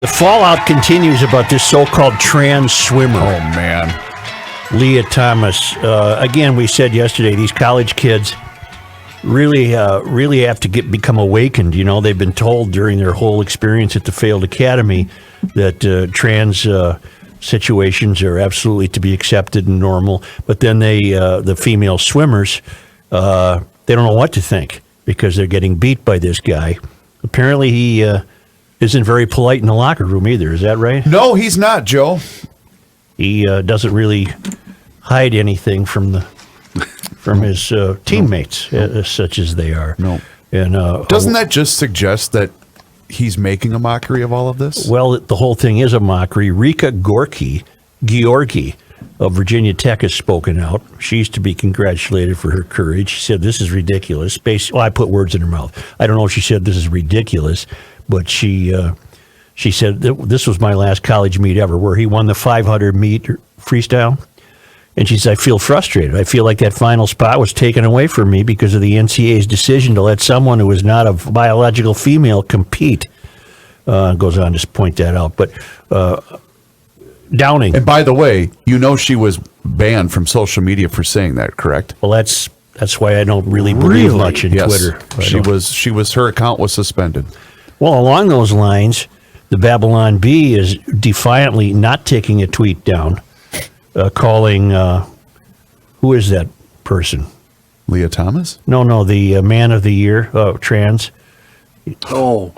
The fallout continues about this so-called trans swimmer. Oh, man. Lia Thomas. Again, we said yesterday, these college kids really have to become awakened. You know, they've been told during their whole experience at the failed academy that trans situations are absolutely to be accepted and normal. But then the female swimmers, they don't know what to think because they're getting beat by this guy. Apparently, he isn't very polite in the locker room either. Is that right? No, he's not, Joe. He doesn't really hide anything from his teammates, such as they are. No. And doesn't that just suggest that he's making a mockery of all of this? Well, the whole thing is a mockery. Rika Georgi of Virginia Tech has spoken out. She's to be congratulated for her courage. She said, "This is ridiculous." I put words in her mouth. I don't know if she said this is ridiculous, but she said, "This was my last college meet ever," where he won the 500 meter freestyle. And she said, "I feel frustrated. I feel like that final spot was taken away from me because of the NCAA's decision to let someone who is not a biological female compete." Goes on to point that out. But Downing. And by the way, you know she was banned from social media for saying that, correct? Well, that's why I don't really believe much in Twitter. Her account was suspended. Well, along those lines, the Babylon Bee is defiantly not taking a tweet down, calling, who is that person? Lia Thomas? No, the Man of the Year, trans. The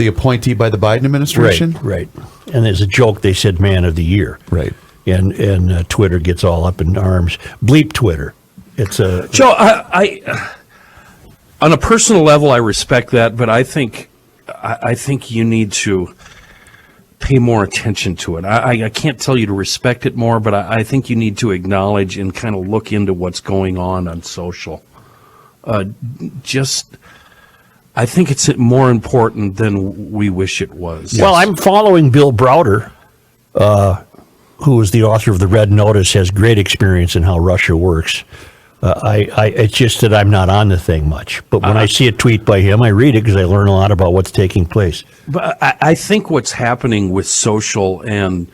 appointee by the Biden administration? Right. And there's a joke, they said Man of the Year. Right. And Twitter gets all up in arms. Bleep Twitter. It's a... Joe, I on a personal level, I respect that, but I think you need to pay more attention to it. I can't tell you to respect it more, but I think you need to acknowledge and kind of look into what's going on social. I think it's more important than we wish it was. Well, I'm following Bill Browder, who is the author of The Red Notice, has great experience in how Russia works. It's just that I'm not on the thing much. But when I see a tweet by him, I read it because I learn a lot about what's taking place. But I think what's happening with social and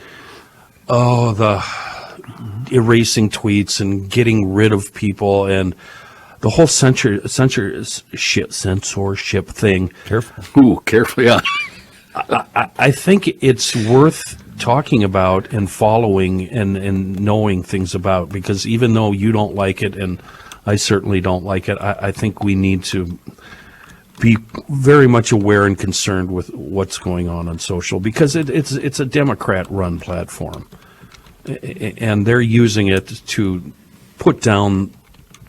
the erasing tweets and getting rid of people and the whole censorship thing. Careful. Ooh, careful, yeah. I think it's worth talking about and following and knowing things about, because even though you don't like it and I certainly don't like it, I think we need to be very much aware and concerned with what's going on social, because it's a Democrat-run platform, and they're using it to put down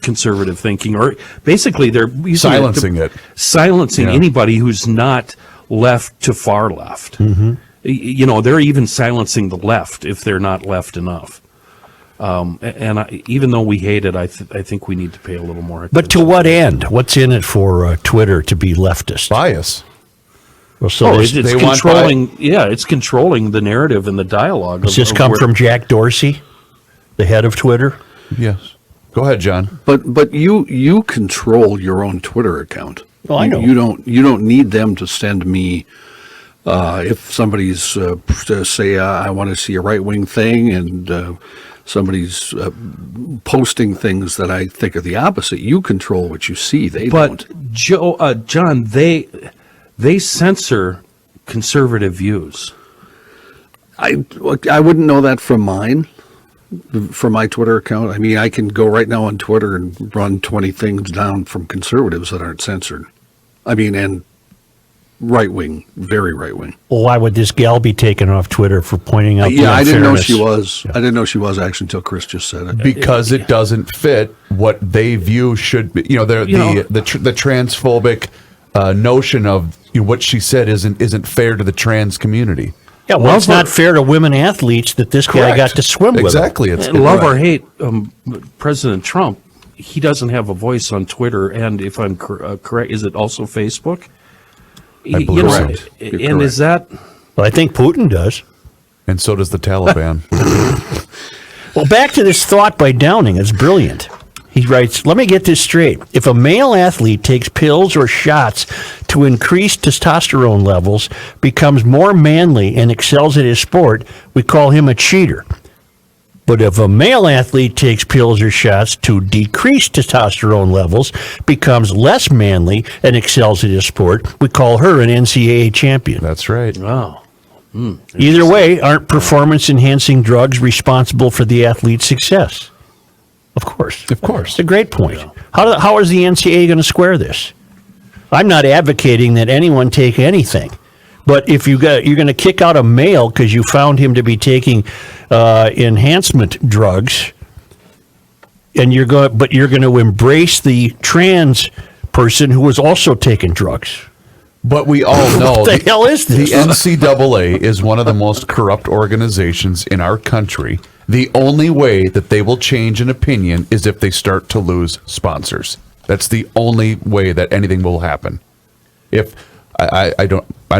conservative thinking, or basically they're silencing anybody who's not left to far left. Mm-hmm. You know, they're even silencing the left if they're not left enough. Even though we hate it, I think we need to pay a little more attention. But to what end? What's in it for Twitter to be leftist? Bias. Well, so it's controlling. It's controlling the narrative and the dialogue. Does this come from Jack Dorsey, the head of Twitter? Yes. Go ahead, John. But you control your own Twitter account. Oh, I know. You don't need them to send me. If somebody's say I want to see a right wing thing, and somebody's posting things that I think are the opposite, you control what you see. They don't. But John, they censor conservative views. I wouldn't know that from mine. From my Twitter account. I mean, I can go right now on Twitter and run 20 things down from conservatives that aren't censored. I mean, and right-wing, very right-wing. Well, why would this gal be taken off Twitter for pointing out the unfairness? I didn't know she was. I didn't know she was actually until Chris just said it. Because it doesn't fit what they view should be. You know, the transphobic notion of what she said isn't fair to the trans community. Yeah, well, it's not fair to women athletes that this guy got to swim with. Exactly. Love or hate President Trump, he doesn't have a voice on Twitter, and if I'm correct, is it also Facebook? I believe so. And is that... Well, I think Putin does. And so does the Taliban. Well, back to this thought by Downing. It's brilliant. He writes, let me get this straight. If a male athlete takes pills or shots to to increase testosterone levels, becomes more manly, and excels at his sport, we call him a cheater. But if a male athlete takes pills or shots to decrease testosterone levels, becomes less manly, and excels at his sport, we call her an NCAA champion. That's right. Wow. Either way, aren't performance-enhancing drugs responsible for the athlete's success? Of course. Of course. It's a great point. Yeah. How is the NCAA going to square this? I'm not advocating that anyone take anything. But if you're going to kick out a male because you found him to be taking enhancement drugs, and you're going to embrace the trans person who was also taking drugs. But we all know what the hell is this? The NCAA is one of the most corrupt organizations in our country. The only way that they will change an opinion is if they start to lose sponsors. That's the only way that anything will happen. If I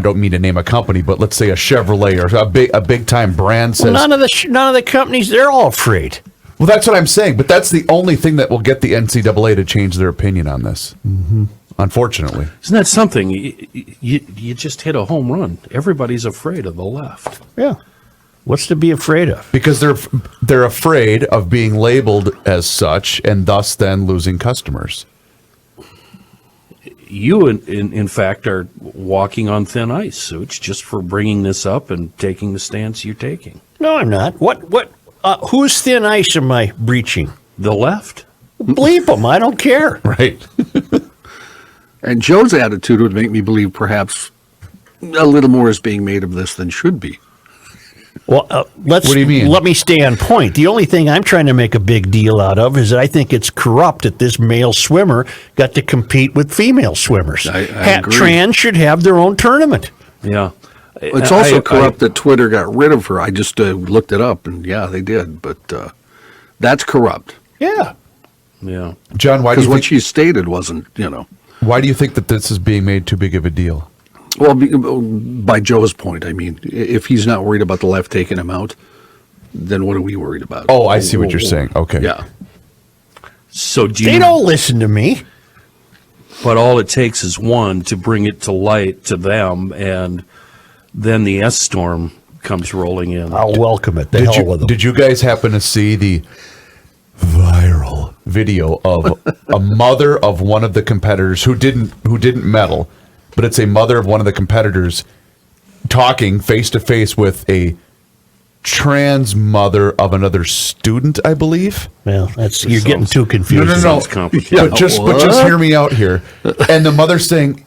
don't mean to name a company, but let's say a Chevrolet or a big time brand says, well, none of the companies, they're all afraid. Well, that's what I'm saying, but that's the only thing that will get the NCAA to change their opinion on this. Mm-hmm. Unfortunately, isn't that something? You just hit a home run. Everybody's afraid of the left. Yeah. What's to be afraid of? Because they're afraid of being labeled as such, and thus then losing customers. You, in fact, are walking on thin ice, Such, just for bringing this up and taking the stance you're taking. No, I'm not. What? Whose thin ice am I breaching? The left? Bleep them. I don't care. Right. And Joe's attitude would make me believe perhaps a little more is being made of this than should be. Well, what do you mean? Let me stay on point. The only thing I'm trying to make a big deal out of is that I think it's corrupt that this male swimmer got to compete with female swimmers. I agree. Trans should have their own tournament. Yeah. It's also corrupt that Twitter got rid of her. I just looked it up, and yeah, they did. But that's corrupt. Yeah. Yeah. John, why do Because you what think, she stated wasn't, why do you think that this is being made too big of a deal? Well, by Joe's point, I mean, if he's not worried about the left taking him out, then what are we worried about? Oh, I see what you're saying. Okay. Yeah. So They don't listen to me. But all it takes is one to bring it to light to them, and then the S storm comes rolling in. I'll welcome it. The hell with them. Did you guys happen to see the viral video of a mother of one of the competitors who didn't medal, but it's a mother of one of the competitors talking face to face with a trans mother of another student, I believe. Well, you're getting too confused. No. Sounds complicated. But just hear me out here. And the mother's saying,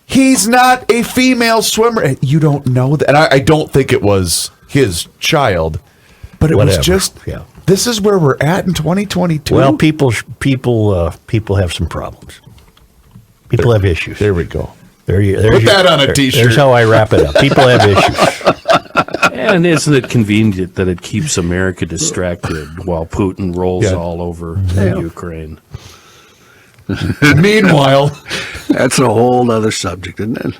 he's not a female swimmer. And you don't know that. And I don't think it was his child, but it was just, this is where we're at in 2022. Well, people have some problems. People have issues. There we go. Put that on a t-shirt. There's how I wrap it up. People have issues. And isn't it convenient that it keeps America distracted while Putin rolls all over Ukraine? Meanwhile, That's a whole other subject, isn't it?